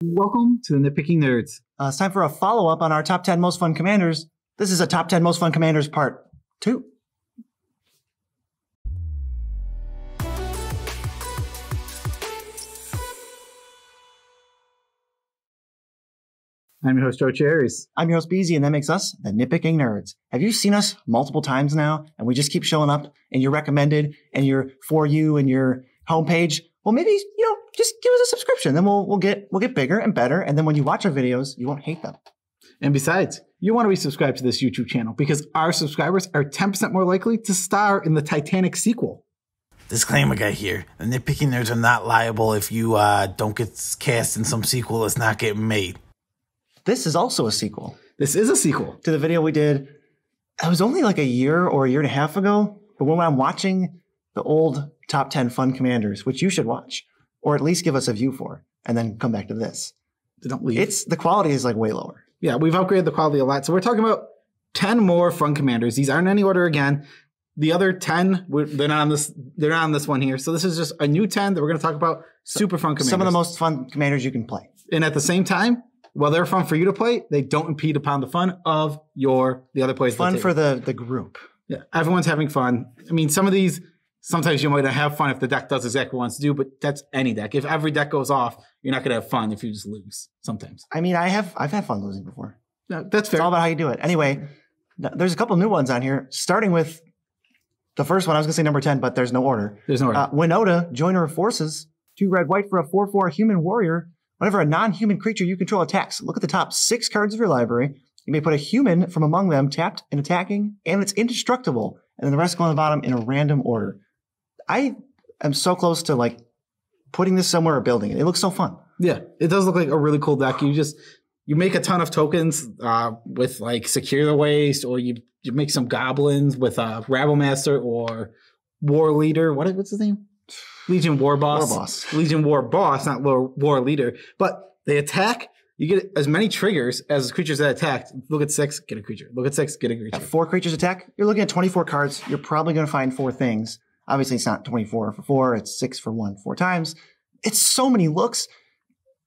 Welcome to the Nitpicking Nerds. It's time for a follow-up on our top 10 most fun commanders. This is a top 10 most fun commanders part 2. I'm your host, Joe Cherries. I'm your host, Beezy, and that makes us the Nitpicking Nerds. Have you seen us multiple times now, and we just keep showing up, and you're recommended, and you're for you, and your homepage? Well, maybe, just give us a subscription. Then we'll get bigger and better, and then when you watch our videos, you won't hate them. And besides, you want to be subscribed to this YouTube channel because our subscribers are 10% more likely to star in the Titanic sequel. Disclaimer guy here. The Nitpicking Nerds are not liable if you don't get cast in some sequel that's not getting made. This is also a sequel. This is a sequel to the video we did. It was only like a year or a year and a half ago. But when I'm watching the old top 10 fun commanders, which you should watch, or at least give us a view for, and then come back to this. Don't leave. The quality is like way lower. Yeah, we've upgraded the quality a lot. So we're talking about 10 more fun commanders. These aren't in any order again. The other 10, they're not on this. They're not on this one here. So this is just a new 10 that we're going to talk about. Super fun commanders. Some of the most fun commanders you can play. And at the same time, while they're fun for you to play, they don't impede upon the fun of the other players. Fun for the group. Yeah, everyone's having fun. I mean, some of these, sometimes you might not have fun if the deck does exactly what it wants to do, but that's any deck. If every deck goes off, you're not going to have fun if you just lose sometimes. I mean, I've had fun losing before. No, that's fair. It's all about how you do it. Anyway, there's a couple new ones on here, starting with the first one. I was going to say number 10, but there's no order. There's no order. Winota, Joiner of Forces, 2 red-white for a 4/4 human warrior. Whenever a non-human creature you control attacks, look at the top 6 cards of your library. You may put a human from among them tapped and attacking, and it's indestructible. And then the rest go on the bottom in a random order. I am so close to like putting this somewhere or building it. It looks so fun. Yeah, it does look like a really cool deck. You make a ton of tokens with like Secure the Waste, or you make some goblins with Rabble Master or War Leader. What's his name? Legion War Boss. War Boss. Legion War Boss, not War Leader. But they attack. You get as many triggers as creatures that attacked. Look at 6, get a creature. Look at 6, get a creature. 4 creatures attack. You're looking at 24 cards. You're probably going to find 4 things. Obviously, it's not 24 for 4. It's 6 for 1, 4 times. It's so many looks.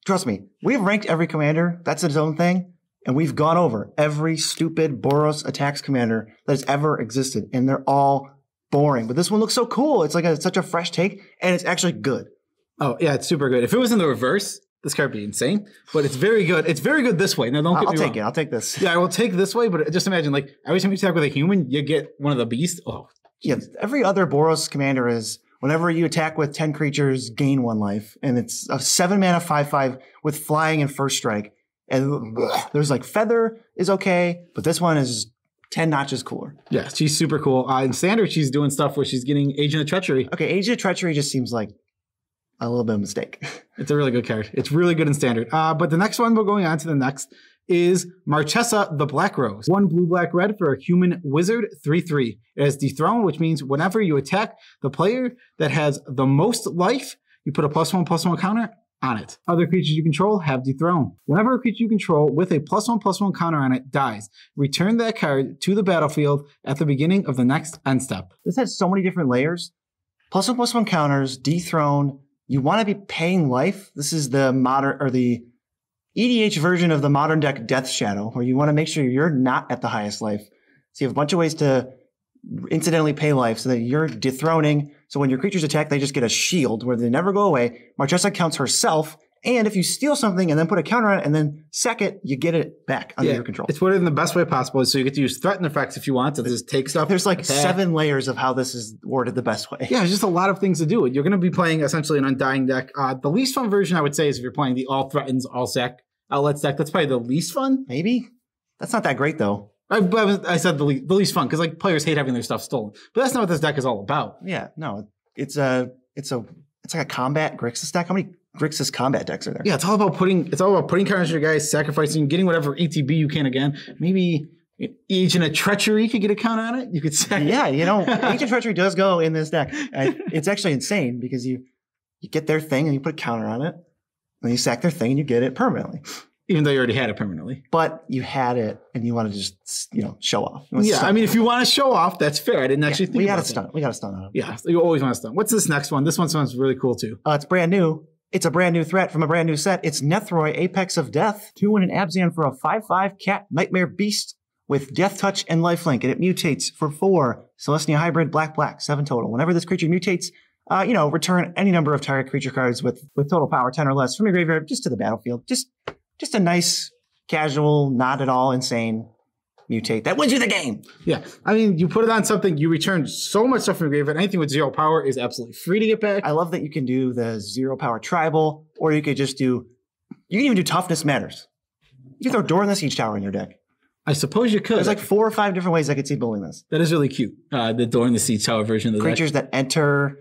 Trust me, we've ranked every commander. That's its own thing. And we've gone over every stupid Boros attacks commander that has ever existed. And they're all boring. But this one looks so cool. It's like such a fresh take. And it's actually good. Oh, yeah, it's super good. If it was in the reverse, this card would be insane. But it's very good. It's very good this way. Now, don't get me wrong. I'll take it. I'll take this. Yeah, I will take this way. But just imagine, like, every time you attack with a human, you get one of the beasts. Oh, yeah. Every other Boros commander is whenever you attack with 10 creatures, gain 1 life. And it's a 7 mana 5/5 with flying and first strike. And there's like Feather is okay, but this one is 10 notches cooler. Yeah, she's super cool. In Standard, she's doing stuff where she's getting Agent of Treachery. Okay, Agent of Treachery just seems like a little bit of a mistake. It's a really good card. It's really good in Standard. But the next one we're going on to the next is Marchesa the Black Rose. 1 blue-black-red for a human wizard, 3/3. It has Dethrone, which means whenever you attack the player that has the most life, you put a +1/+1 counter on it. Other creatures you control have Dethrone. Whenever a creature you control with a +1/+1 counter on it dies, return that card to the battlefield at the beginning of the next end step. This has so many different layers. +1/+1 counters, Dethrone. You want to be paying life. This is the modern or the EDH version of the modern deck Death Shadow, where you want to make sure you're not at the highest life. So you have a bunch of ways to incidentally pay life so that you're dethroning. So when your creatures attack, they just get a shield where they never go away. Marchesa counts herself. And if you steal something and then put a counter on it and then sack it, you get it back under your control. It's worded in the best way possible. So you get to use threaten effects if you want to just take stuff. There's like 7 layers of how this is worded the best way. Yeah, there's just a lot of things to do. You're going to be playing essentially an Undying deck. The least fun version, I would say, is if you're playing the all threatens, all sack outlets deck. That's probably the least fun. Maybe. That's not that great, though. I said the least fun because like players hate having their stuff stolen. But that's not what this deck is all about. Yeah, no. It's like a combat Grixis deck. How many Grixis combat decks are there? Yeah, it's all about putting counters to your guys, sacrificing, getting whatever ETB you can again. Maybe Agent of Treachery could get a counter on it. You could say. Yeah, Agent of Treachery does go in this deck. It's actually insane because you get their thing and you put a counter on it. Then you sack their thing and you get it permanently. Even though you already had it permanently. But you had it and you want to just, show off. Yeah, I mean, if you want to show off, that's fair. I didn't actually think about that. We got to stun on it. Yeah, you always want to stun. What's this next one? This one sounds really cool too. It's brand new. It's a brand new threat from a brand new set. It's Nethroi, Apex of Death. 2 and an Abzan for a 5/5 cat nightmare beast with Death Touch and Lifelink, and it mutates for 4. Celestia Hybrid, black, 7 total. Whenever this creature mutates, return any number of target creature cards with total power 10 or less from your graveyard just to the battlefield. Just a nice, casual, not at all insane mutate that wins you the game. Yeah, I mean, you put it on something, you return so much stuff from your graveyard. Anything with 0 power is absolutely free to get back. I love that you can do the 0 power tribal, or you could just do, you can even do toughness matters. You can throw Door in the Siege Tower in your deck. I suppose you could. There's like 4 or 5 different ways I could see building this. That is really cute. The Door in the Siege Tower version of the creatures deck. that enter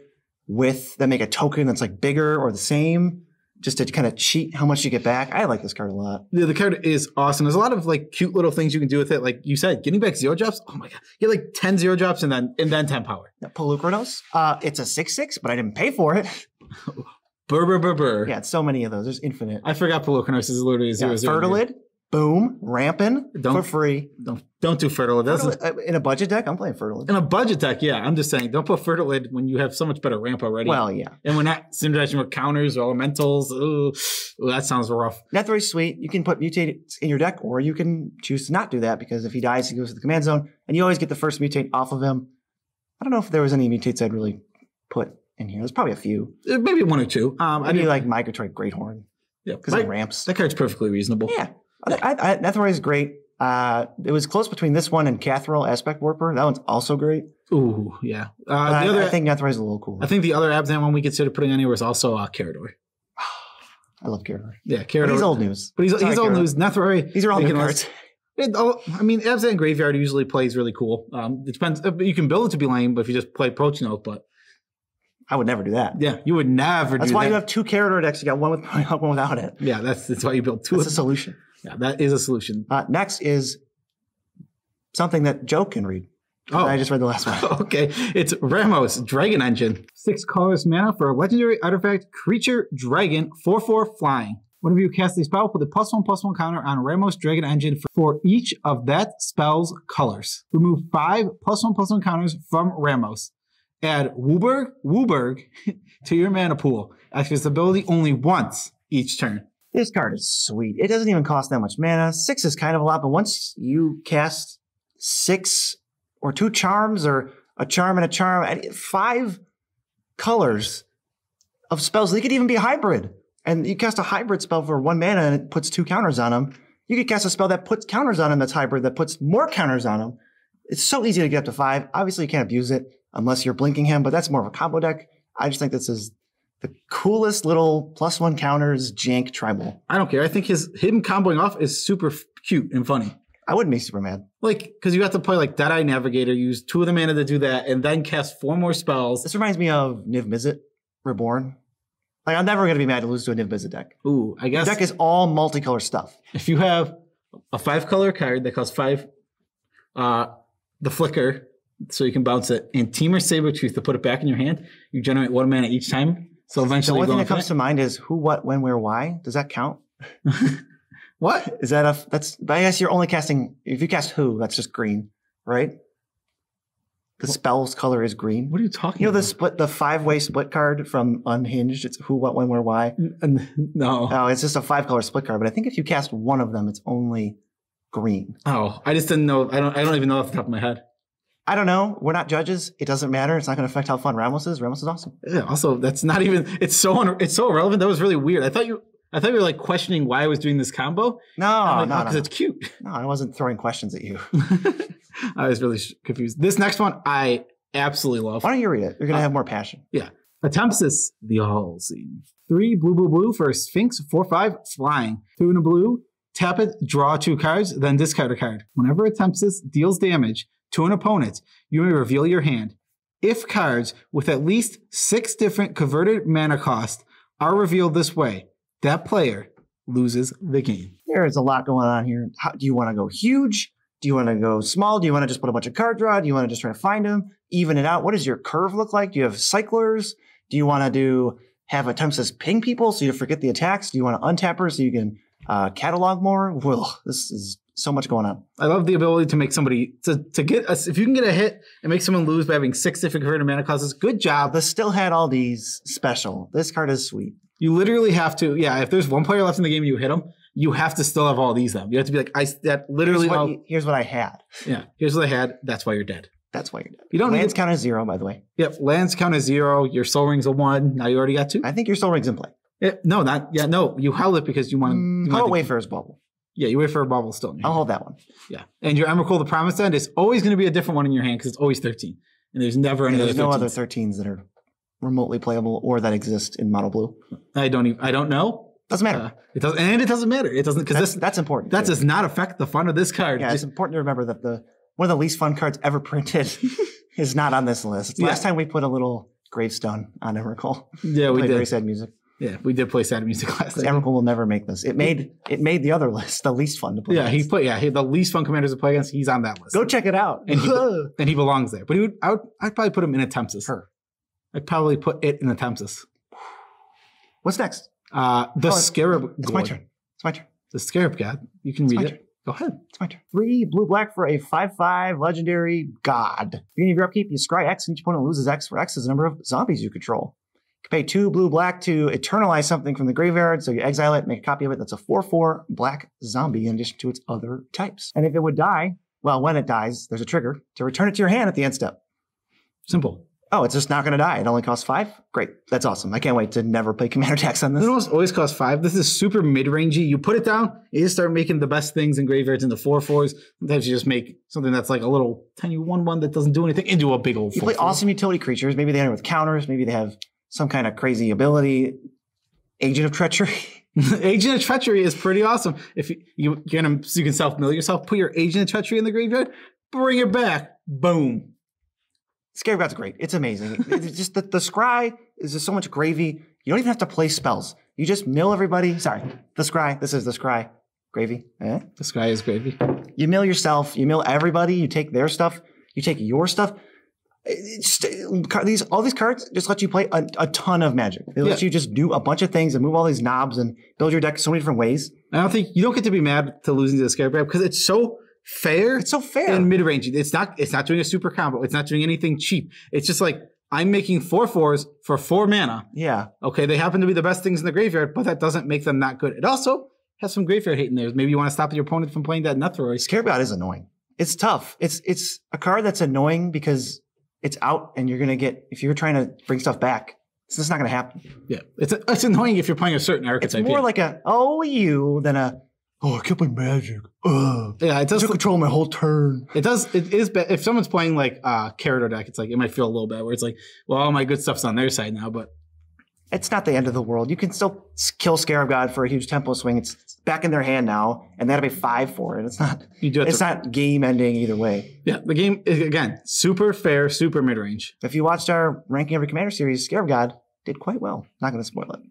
that make a token that's like bigger or the same, just to kind of cheat how much you get back. I like this card a lot. Yeah, the card is awesome. There's a lot of like cute little things you can do with it. Like you said, getting back 0 drops. Oh my god, you get like 10 0 drops and then 10 power. Polukranos. It's a 6/6, but I didn't pay for it. Burr. Yeah, it's so many of those. There's infinite. I forgot Polukranos is literally a 0/0. Fertilid. Boom, ramping for free. Don't do Fertilid. In a budget deck, I'm playing Fertilid. In a budget deck, yeah. I'm just saying, don't put Fertilid when you have so much better ramp already. Well, yeah. And we're not synergizing with counters or elementals. Ooh, that sounds rough. Nethroi's sweet. You can put mutate in your deck, or you can choose to not do that because if he dies, he goes to the command zone, and you always get the first mutate off of him. I don't know if there was any mutates I'd really put in here. There's probably a few. Maybe 1 or 2. I do like Migratory Greathorn. Yeah, because it ramps. That card's perfectly reasonable. Yeah. Nethroi is great. It was close between this one and Cathril Aspect Warper. That one's also great. Ooh, yeah. I think Nethroi is a little cool. I think the other Abzan one we considered putting anywhere is also Carador. I love Carador. Yeah, Carador. But he's old news. But he's old news. Nethroi. These are all new cards. I mean, Abzan Graveyard usually plays really cool. It depends. You can build it to be lame, but if you just play Protein Oak, but I would never do that. Yeah, you would never do that. That's why you have 2 Carador decks. You got one with one without it. Yeah, that's why you build 2. That's a solution. Yeah, that is a solution. Next is something that Joe can read. Oh, I just read the last one. Okay, it's Ramos, Dragon Engine. 6 colorless mana for a legendary artifact creature dragon, 4/4 flying. Whenever you cast a spell, put a +1/+1 counter on Ramos Dragon Engine for each of that spell's colors. Remove 5 +1/+1 counters from Ramos. Add Wooburg to your mana pool. Activate this ability only once each turn. This card is sweet. It doesn't even cost that much mana. 6 is kind of a lot, but once you cast 6 or 2 charms or a charm and a charm, 5 colors of spells, they could even be a hybrid. And you cast a hybrid spell for 1 mana and it puts 2 counters on them. You could cast a spell that puts counters on them that's hybrid, that puts more counters on them. It's so easy to get up to 5. Obviously, you can't abuse it unless you're blinking him, but that's more of a combo deck. I just think this is the coolest little +1 counters jank tribal. I don't care. I think his hidden comboing off is super cute and funny. I wouldn't be super mad. Like, because you have to play like Deadeye Navigator, use 2 of the mana to do that, and then cast 4 more spells. This reminds me of Niv Mizzet Reborn. Like, I'm never going to be mad to lose to a Niv Mizzet deck. Ooh, I guess. The deck is all multicolor stuff. If you have a 5-color card that costs 5, the Flicker, so you can bounce it, and Teamer Sabertooth to put it back in your hand, you generate 1 mana each time. So eventually, the only thing that comes to mind is who, what, when, where, why. Does that count? What is that? I guess you're only casting. If you cast who, that's just green, right? The spell's color is green. What are you talking about? The 5-way split card from Unhinged. It's who, what, when, where, why. No, it's just a 5-color split card. But I think if you cast one of them, it's only green. Oh, I just didn't know. I don't even know off the top of my head. I don't know. We're not judges. It doesn't matter. It's not going to affect how fun Ramos is. Ramos is awesome. Yeah. Also, that's not even. It's so irrelevant. That was really weird. I thought you were like questioning why I was doing this combo. No, because it's cute. No, I wasn't throwing questions at you. I was really confused. This next one, I absolutely love. Why don't you read it? You're going to have more passion. Yeah. Attempsis, the All-Seeing. 3 blue for a Sphinx, 4/5 flying. 2 in a blue. Tap it, draw 2 cards, then discard a card. Whenever Attempsis deals damage to an opponent, you may reveal your hand. If cards with at least 6 different converted mana cost are revealed this way, that player loses the game. There is a lot going on here. Do you want to go huge? Do you want to go small? Do you want to just put a bunch of card draw? Do you want to just try to find them? Even it out? What does your curve look like? Do you have cyclers? Do you want to have attempts as ping people so you forget the attacks? Do you want to untap her so you can catalog more? Well, this is so much going on. I love the ability to make somebody to get us. If you can get a hit and make someone lose by having 6 different converted mana costs, good job. The Still Had All These special. This card is sweet. You literally have to, if there's one player left in the game and you hit them, you have to still have all these though. You have to be like, here's what I had. Yeah, here's what I had. That's why you're dead. That's why you're dead. You don't lands count as 0, by the way. Yep, lands count as 0. Your Soul Ring's a 1. Now you already got 2. I think your Soul Ring's in play. No. You held it because you want to. Wayfarer's Bauble. Yeah, you wait for a bubble still in your hand. I'll hold that one. Yeah, and your Emrakul, the Promised Land, is always going to be a different one in your hand because it's always 13, and there's never any. There's no other 13s that are remotely playable or that exist in Mono Blue. I don't know. Doesn't matter. It doesn't matter. It doesn't because that's important. That does not affect the fun of this card. Yeah, it's important to remember that one of the least fun cards ever printed is not on this list. Last time we put a little gravestone on Emrakul. Yeah, we did. Very sad music. Yeah, we did play sad music last time. Emrakul will never make this. It made the other list the least fun to play. Yeah, against. The least fun commanders to play against. He's on that list. Go check it out. And he belongs there. But I'd probably put him in a Tempest. I'd probably put it in a Tempest. What's next? Scarab. It's my turn. The Scarab God. You can read it. Go ahead. It's my turn. 3 blue-black for a 5/5 legendary god. Beginning of your upkeep, you scry X and each opponent loses X, where X is the number of zombies you control. You can pay 2 blue-black to eternalize something from the graveyard, so you exile it, make a copy of it. That's a 4/4 black zombie in addition to its other types. And if it would die, well, when it dies, there's a trigger to return it to your hand at the end step. Simple. Oh, it's just not going to die. It only costs 5? Great. That's awesome. I can't wait to never play commander attacks on this. It always costs 5. This is super mid-rangey. You put it down, you just start making the best things in graveyards into 4/4s. Sometimes you just make something that's like a little tiny 1/1 that doesn't do anything into a big old 4/4. You play awesome utility creatures. Maybe they enter with counters. Maybe they have some kind of crazy ability. Agent of Treachery. Agent of Treachery is pretty awesome. If you can self-mill yourself, put your Agent of Treachery in the graveyard, bring it back. Boom. Scarab God's great. It's amazing. It's just the scry is just so much gravy. You don't even have to play spells. You just mill everybody. Sorry, the scry. This is the scry. Gravy. Eh? The scry is gravy. You mill yourself. You mill everybody. You take their stuff. You take your stuff. All these cards just let you play a ton of Magic. They let you just do a bunch of things and move all these knobs and build your deck so many different ways. You don't get to be mad to losing to the Scarab because it's so fair. It's so fair. And mid-range. It's not doing a super combo. It's not doing anything cheap. It's just like, I'm making 4/4s for 4 mana. Yeah. Okay, they happen to be the best things in the graveyard, but that doesn't make them not good. It also has some graveyard hate in there. Maybe you want to stop your opponent from playing that Nethroi. Scarab God is annoying. It's tough. It's a card that's annoying because it's out and you're going to get, if you're trying to bring stuff back, it's just not going to happen. Yeah. It's annoying if you're playing a certain archetype. It's more like than I can't play Magic. Yeah, it does control my whole turn. It is bad. If someone's playing like Karador deck, it's like, it might feel a little bad where it's like, well, all my good stuff's on their side now, but it's not the end of the world. You can still kill Scarab God for a huge tempo swing. It's back in their hand now, and that'll be 5 for it. It's not. It's not game ending either way. Yeah, the game is, again, super fair, super mid range. If you watched our ranking every commander series, Scarab God did quite well. Not going to spoil it,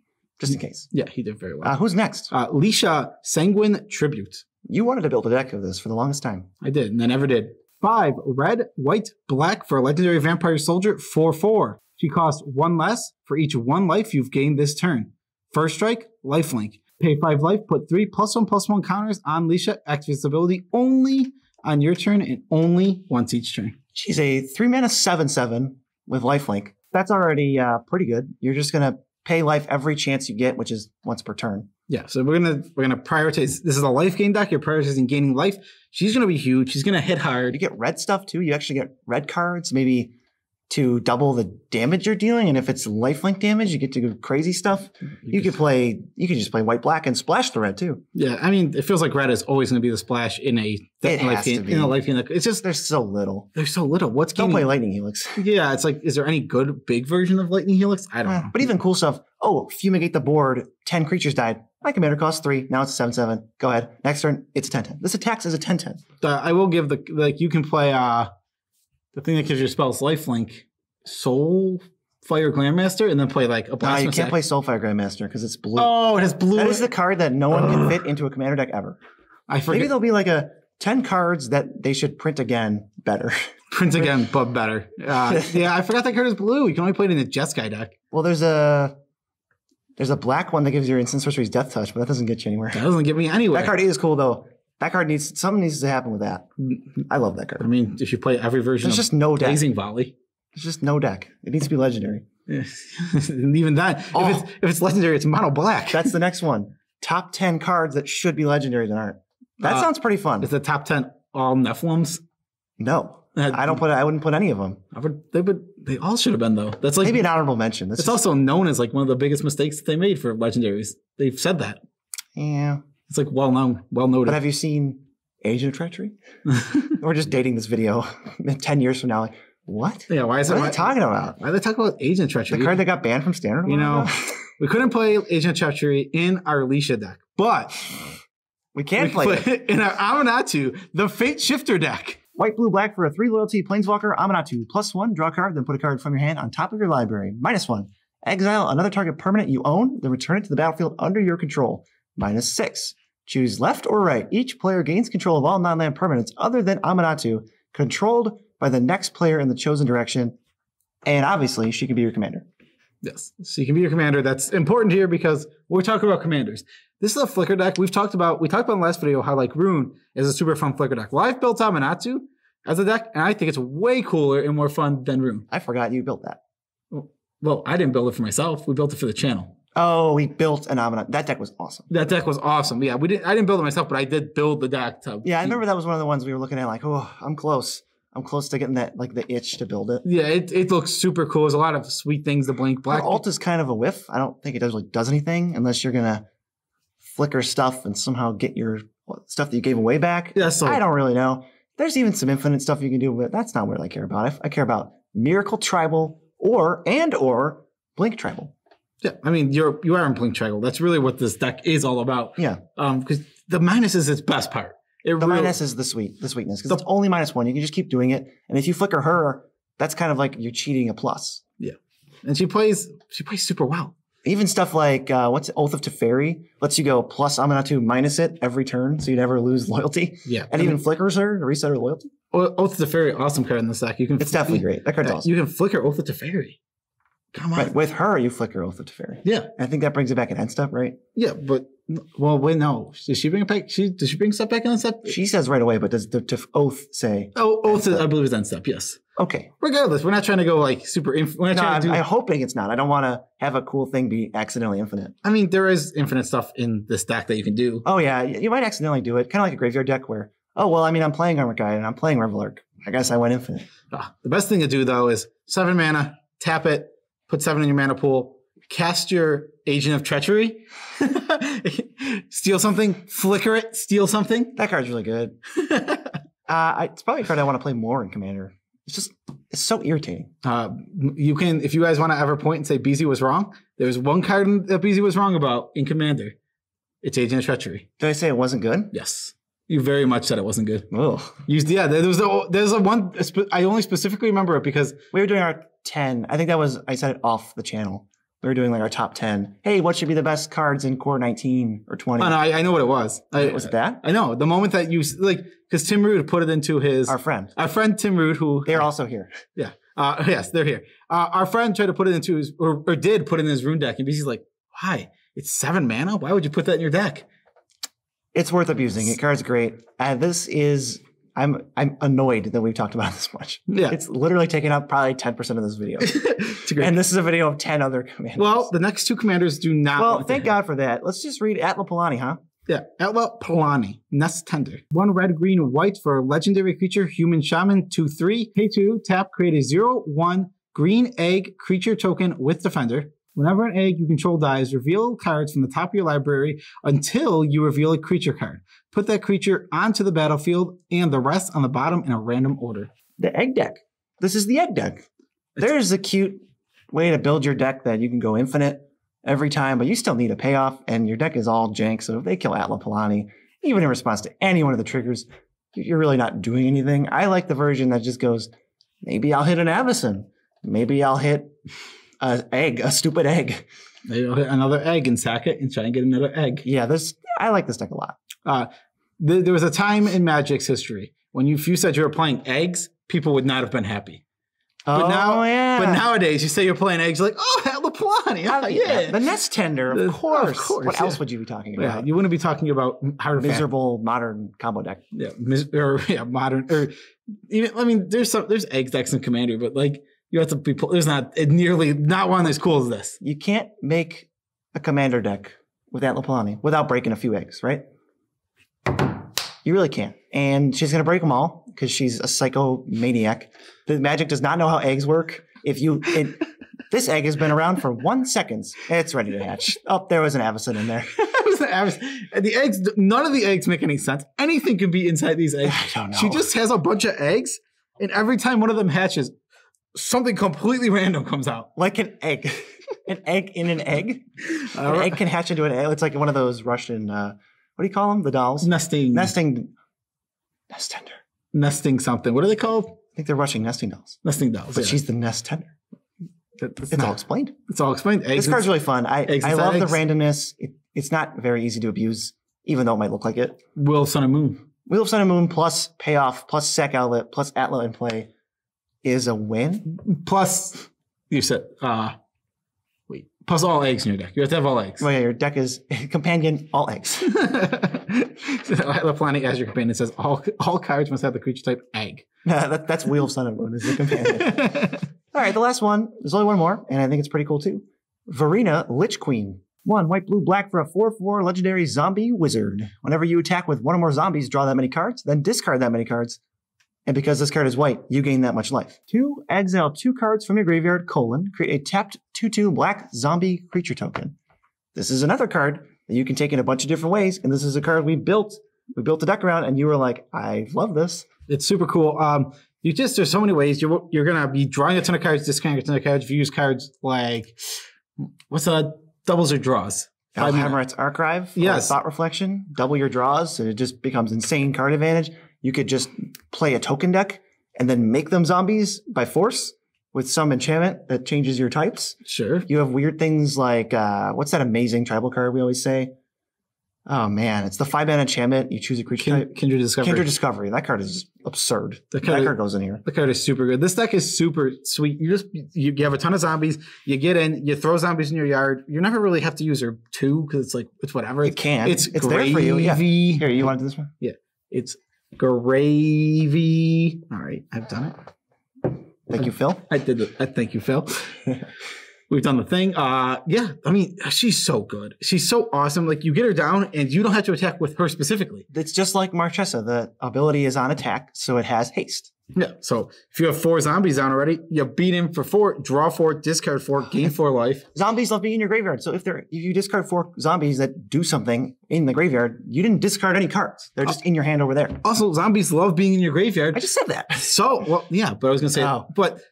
just in case. Yeah, he did very well. Who's next? Leisha Sanguine Tribute. You wanted to build a deck of this for the longest time. I did, and I never did. 5 red, white, black for a legendary vampire soldier. 4/4. She costs 1 less for each 1 life you've gained this turn. First strike, lifelink. Pay 5 life, put 3 +1/+1 counters on Leisha. Activate this ability only on your turn and only once each turn. She's a 3-mana 7/7 with lifelink. That's already pretty good. You're just going to pay life every chance you get, which is once per turn. Yeah, so we're gonna prioritize. This is a life gain deck. You're prioritizing gaining life. She's gonna be huge. She's gonna hit hard. You get red stuff too. You actually get red cards, maybe to double the damage you're dealing. And if it's lifelink damage, you get to go crazy stuff. You can just play white black and splash the red too. Yeah, I mean, it feels like red is always going to be the splash in a life game. In a life game, it's just there's so little. There's so little. Don't play Lightning Helix. Yeah, it's like, is there any good big version of Lightning Helix? I don't know. But even cool stuff. Oh, fumigate the board. 10 creatures died. My commander costs 3. Now it's a 7/7. Go ahead. Next turn, it's a 10/10. This attacks as a 10/10. I will give you can play the thing that gives your spells lifelink, Soulfire Grandmaster, and then play like a blast. No, you can't play Soulfire Grandmaster because it's blue. Oh, it has blue. That is the card that no one can fit into a commander deck ever. I forget. Maybe there'll be like 10 cards that they should print again better. Print again, but better. Yeah, I forgot that card is blue. You can only play it in the Jeskai deck. Well, there's a black one that gives your instant sorceries Death Touch, but that doesn't get you anywhere. That doesn't get me anywhere. That card is cool though. That card something needs to happen with that. I love that card. I mean, if you play every version, there's just no deck. Blazing Volley. There's just no deck. It needs to be legendary. And even that, if it's legendary, it's mono black. That's the next one. Top 10 cards that should be legendary that aren't. That sounds pretty fun. Is the top 10 all Nephilims? No. I wouldn't put any of them. They all should have been though. That's like maybe an honorable mention. It's also known as like one of the biggest mistakes that they made for legendaries. They've said that. Yeah. It's like well known, well noted. But have you seen Agent of Treachery? We're just dating this video 10 years from now. Like, what? Yeah, what are they talking about? Why are they talking about Agent of Treachery? The card that got banned from Standard? You know, we couldn't play Agent of Treachery in our Leisha deck, but we can play it in our Amanatu, the Fate Shifter deck. White, blue, black for a 3 loyalty Planeswalker, Amanatu. +1, draw a card, then put a card from your hand on top of your library. -1, exile another target permanent you own, then return it to the battlefield under your control. -6, choose left or right. Each player gains control of all non-land permanents other than Amanatu, controlled by the next player in the chosen direction. And obviously, she can be your commander. Yes, she can be your commander. That's important here because we're talking about commanders. This is a flicker deck. We talked about in the last video how like Rune is a super fun flicker deck. Well, I've built Amanatu as a deck, and I think it's way cooler and more fun than Rune. I forgot you built that. Well, I didn't build it for myself. We built it for the channel. Oh, we built an Amanatu. That deck was awesome. That deck was awesome. Yeah, I didn't build it myself, but I did build the deck. Yeah, I remember that was one of the ones we were looking at like, oh, I'm close. I'm close to getting that, like the itch to build it. Yeah, it looks super cool. There's a lot of sweet things to blink. Black ult is kind of a whiff. I don't think it does anything unless you're gonna flicker stuff and somehow get your stuff that you gave away back. Yeah, so I don't really know. There's even some infinite stuff you can do, but that's not what I care about. I care about Miracle Tribal or Blink Tribal. Yeah, I mean you are in Blink Tribal. That's really what this deck is all about. Yeah, because the minus is its best part. Minus is the sweetness because it's only -1. You can just keep doing it, and if you flicker her, that's kind of like you're cheating a plus. Yeah, and she plays super well. Even stuff like what's Oath of Teferi lets you go plus Amanatu minus it every turn, so you never lose loyalty. Yeah, and even flickers her to reset her loyalty. Oath of Teferi, awesome card in this deck. It's definitely great. That card's awesome. You can flicker Oath of Teferi. Come on, right, with her you flicker Oath of Teferi. Yeah, I think that brings it back in end step, right? Yeah, but well, wait, no. Does she bring it back? Does she bring stuff back in end step? She says right away, but does the Oath say? Oh, Oath, I believe is end step. Yes. Okay. Regardless, we're not trying to go like super. I'm hoping it's not. I don't want to have a cool thing be accidentally infinite. I mean, there is infinite stuff in this deck that you can do. Oh yeah, you might accidentally do it, kind of like a graveyard deck where, oh well, I mean, I'm playing Armor Guide and I'm playing Reveler. I guess I went infinite. The best thing to do though is 7 mana, tap it, put 7 in your mana pool, cast your Agent of Treachery, steal something, flicker it, steal something. That card's really good. It's probably a card I want to play more in Commander. It's so irritating. You can, if you guys want to ever point and say BZ was wrong, there's one card that BZ was wrong about in Commander. It's Agent of Treachery. Did I say it wasn't good? Yes. You very much said it wasn't good. Oh. Yeah, there's a one, I only specifically remember it because we were doing our 10. I think I said it off the channel. We were doing like our top 10. Hey, what should be the best cards in core 19 or 20? Oh, no, I know what it was. Was it that? I know. The moment that you, like, because Tim Rude put it into his... Our friend Tim Rude, who... They're also here. Yeah. Yes, they're here. Our friend tried to put it into his, or did put it in his Rune deck, and BC's like, why? It's 7 mana? Why would you put that in your deck? It's worth abusing. It card's great. I'm annoyed that we've talked about it this much. Yeah. It's literally taken up probably 10% of this video. And this is a video of 10 other commanders. Well, the next 2 commanders do not. Well, thank God for that. Let's just read Atla Palani, huh? Yeah. Atla Palani, Nest Tender. 1 red, green, white for a legendary creature, human shaman, 2/3. Pay 2, tap, create a 0/1 green egg creature token with defender. Whenever an egg you control dies, reveal cards from the top of your library until you reveal a creature card. Put that creature onto the battlefield and the rest on the bottom in a random order. The egg deck. This is the egg deck. There's a cute way to build your deck that you can go infinite every time, but you still need a payoff, and your deck is all jank. So if they kill Atla Palani, even in response to any one of the triggers, you're really not doing anything. I like the version that just goes, maybe I'll hit an Avacyn. Maybe I'll hit a stupid egg. Maybe I'll hit another egg and sack it and try and get another egg. Yeah, I like this deck a lot. There was a time in Magic's history when if you said you were playing eggs, people would not have been happy. But But nowadays, you say you're playing eggs, you're like, oh, Atla Palani. Oh, yeah. The Nest Tender, of course. What else would you be talking about? Yeah, you wouldn't be talking about miserable modern combo deck. Yeah, modern or even. I mean, there's egg decks in Commander, but like You have to be. There's not nearly not one as cool as this. You can't make a commander deck with Atla Palani without breaking a few eggs, right? You really can't. And she's going to break them all because she's a psychomaniac. The Magic does not know how eggs work. This egg has been around for 1 second. It's ready to hatch. Oh, there was an Avacyn in there. The eggs, none of the eggs make any sense. Anything can be inside these eggs. I don't know. She just has a bunch of eggs, and every time one of them hatches, something completely random comes out. Like an egg. An egg in an egg. An egg can hatch into an egg. It's like one of those Russian, what do you call them? The dolls? Nesting. Nest tender. Nesting something. What are they called? I think they're Russian nesting dolls. Nesting dolls. But yeah. she's the nest tender. It's all explained. It's all explained. This card's really fun. I love the randomness. It's not very easy to abuse, even though it might look like it. Wheel of Sun and Moon. Wheel of Sun and Moon plus payoff plus sack outlet plus Atla in play is a win. Plus, you said, plus all eggs in your deck. You have to have all eggs. Well, yeah, your deck is companion, all eggs. Atla Palani as your companion says all cards must have the creature type egg. That's Wheel of Sun and Moon is the companion. All right, the last one. There's only one more, and I think it's pretty cool too. Verena, Lich Queen. 1 white, blue, black for a 4/4 legendary zombie wizard. Whenever you attack with one or more zombies, draw that many cards, then discard that many cards. And because this card is white, you gain that much life. 2, exile 2 cards from your graveyard, create a tapped 2/2 black zombie creature token. This is another card that you can take in a bunch of different ways, and this is a card we built. We built a deck around, and you were like, I love this. It's super cool. There's so many ways. You're going to be drawing a ton of cards, discarding a ton of cards. If you use cards like, doubles or draws? Hammeret's Archive. Yes. Thought Reflection. Double your draws, so it just becomes insane card advantage. You could just play a token deck and then make them zombies by force with some enchantment that changes your types. Sure. You have weird things like, what's that amazing tribal card we always say? Oh, man. It's the 5-mana enchantment. You choose a creature type. Kindred Discovery. Kindred Discovery. That card is absurd. That card goes in here. The card is super good. This deck is super sweet. You have a ton of zombies. You get in. You throw zombies in your yard. You never really have to use your 2 because it's whatever. You can. It's there for you. Yeah. Here, you want to do this one? Yeah. It's gravy. All right. I've done it. Thank you, Phil. I did it. Thank you, Phil. We've done the thing. Yeah, I mean, she's so good. She's so awesome. Like, you get her down, and you don't have to attack with her specifically. It's just like Marchesa. The ability is on attack, so it has haste. Yeah, so if you have 4 zombies down already, you beat him for 4, draw 4, discard 4, gain 4 life. Zombies love being in your graveyard. So if you discard 4 zombies that do something in the graveyard, you didn't discard any cards. They're just in your hand over there. Also, zombies love being in your graveyard. I just said that. So, well, yeah, but I was going to say,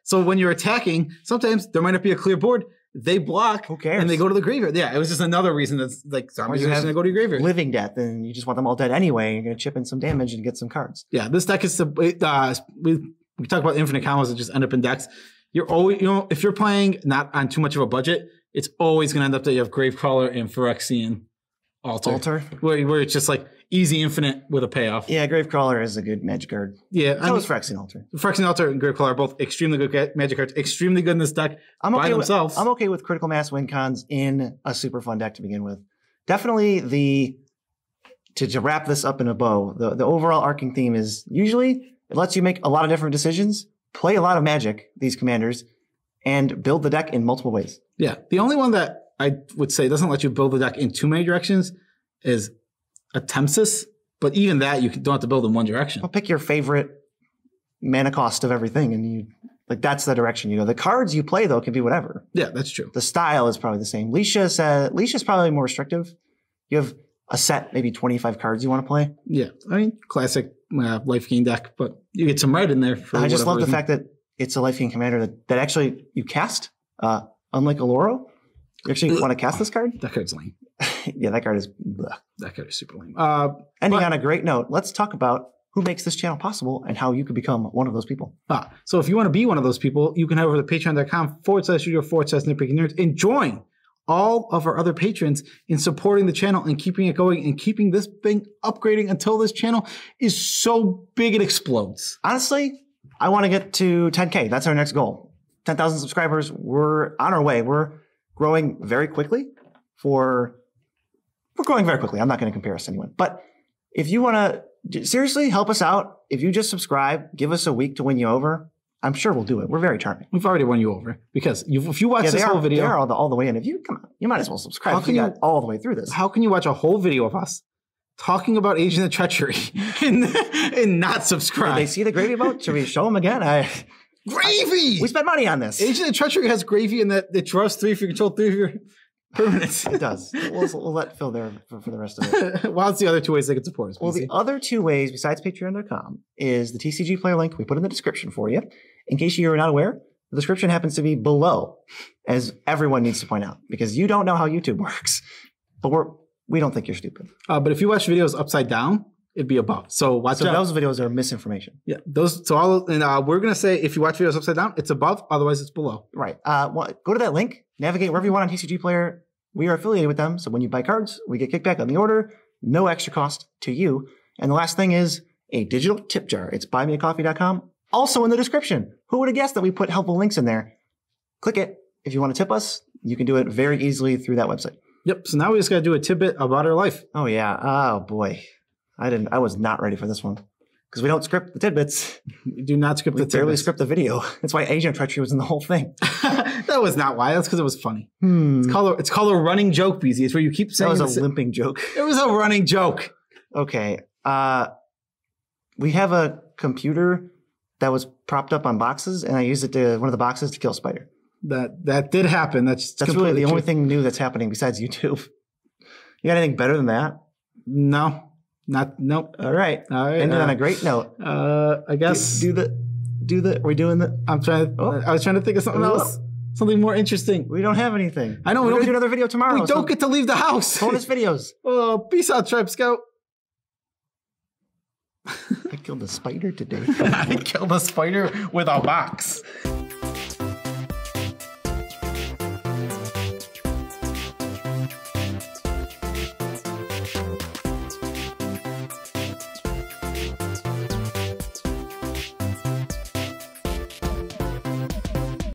so when you're attacking, sometimes there might not be a clear board. They block. Who cares? And they go to the graveyard. Yeah, it was just another reason that's like zombies are just going to go to your graveyard. Living death, and you just want them all dead anyway. You're going to chip in some damage and get some cards. Yeah, this deck is we talk about infinite combos that just end up in decks. You're always, if you're playing not on too much of a budget, it's always going to end up that you have Gravecrawler and Phyrexian Altar. Where it's just like easy infinite with a payoff. Yeah, Gravecrawler is a good magic card. Yeah. So is Phyrexian Altar. Phyrexian Altar and Gravecrawler are both extremely good magic cards, extremely good in this deck by themselves. I'm okay with critical mass win cons in a super fun deck to begin with. Definitely to wrap this up in a bow, the overall arcing theme is usually it lets you make a lot of different decisions, play a lot of Magic, these commanders, and build the deck in multiple ways. Yeah. The only one that I would say doesn't let you build the deck in too many directions is a Tempsis. But even that, you don't have to build in one direction. Well, pick your favorite mana cost of everything, and that's the direction you go. The cards you play, though, can be whatever. Yeah, that's true. The style is probably the same. Leisha's probably more restrictive. You have a set, maybe 25 cards you want to play. Yeah. I mean, classic life gain deck, but you get some red in there. I just love the fact that it's a life gain commander that actually you cast, unlike Aloro. You actually want to cast this card? That card's lame. Yeah, that card is bleh. That card is super lame. Ending on a great note, let's talk about who makes this channel possible and how you could become one of those people. So if you want to be one of those people, you can head over to patreon.com/studio/Nitpicking and join all of our other patrons in supporting the channel and keeping it going and keeping this thing upgrading until this channel is so big it explodes. Honestly, I want to get to 10K. That's our next goal. 10,000 subscribers. We're on our way. We're growing very quickly. We're growing very quickly. I'm not going to compare us to anyone. But if you want to seriously help us out, if you just subscribe, give us a week to win you over, I'm sure we'll do it. We're very charming. We've already won you over because if you watch this whole video, they're all the way in. If you come on, you might as well subscribe. If you got all the way through this. How can you watch a whole video of us talking about Agent of Treachery and not subscribe? Did they see the gravy boat? Should we show them again? Gravy! We spent money on this. Agent of Treachery has gravy in that it draws 3 if you control 3 of your permanents. It does. We'll let Phil there for the rest of it. Well, it's the other 2 ways they can support us. Well, the other 2 ways besides Patreon.com is the Tcgplayer link we put in the description for you. In case you're not aware, the description happens to be below, as everyone needs to point out, because you don't know how YouTube works. But we don't think you're stupid. But if you watch videos upside down, it'd be above. So watch out. Those videos are misinformation. Yeah, those. So we're gonna say if you watch videos upside down, it's above. Otherwise, it's below. Right. Go to that link. Navigate wherever you want on Tcgplayer. We are affiliated with them, so when you buy cards, we get kickback on the order. No extra cost to you. And the last thing is a digital tip jar. It's buymeacoffee.com. Also in the description. Who would have guessed that we put helpful links in there? Click it. If you want to tip us, you can do it very easily through that website. Yep. So now we just got to do a tidbit about our life. Oh yeah. Oh boy. I was not ready for this one because we don't script the tidbits. We do not script the tidbits. We barely script the video. That's why Agent of Treachery was in the whole thing. That was not why. That's because it was funny. It's called a running joke, BZ. It's where you keep saying that was a limping joke. It was a running joke. Okay. We have a computer that was propped up on boxes, and I used it to one of the boxes to kill a spider. That did happen. That's really the only thing new that's happening besides YouTube. You got anything better than that? No. Nope. All right. Ended on a great note. I guess do the. Are we doing the? I'm trying. I was trying to think of something else. Something more interesting. We don't have anything. I know. We're gonna do another video tomorrow. We don't get to leave the house. Bonus videos. Oh, peace out, Tribe Scout. I killed a spider today. I killed a spider with a box.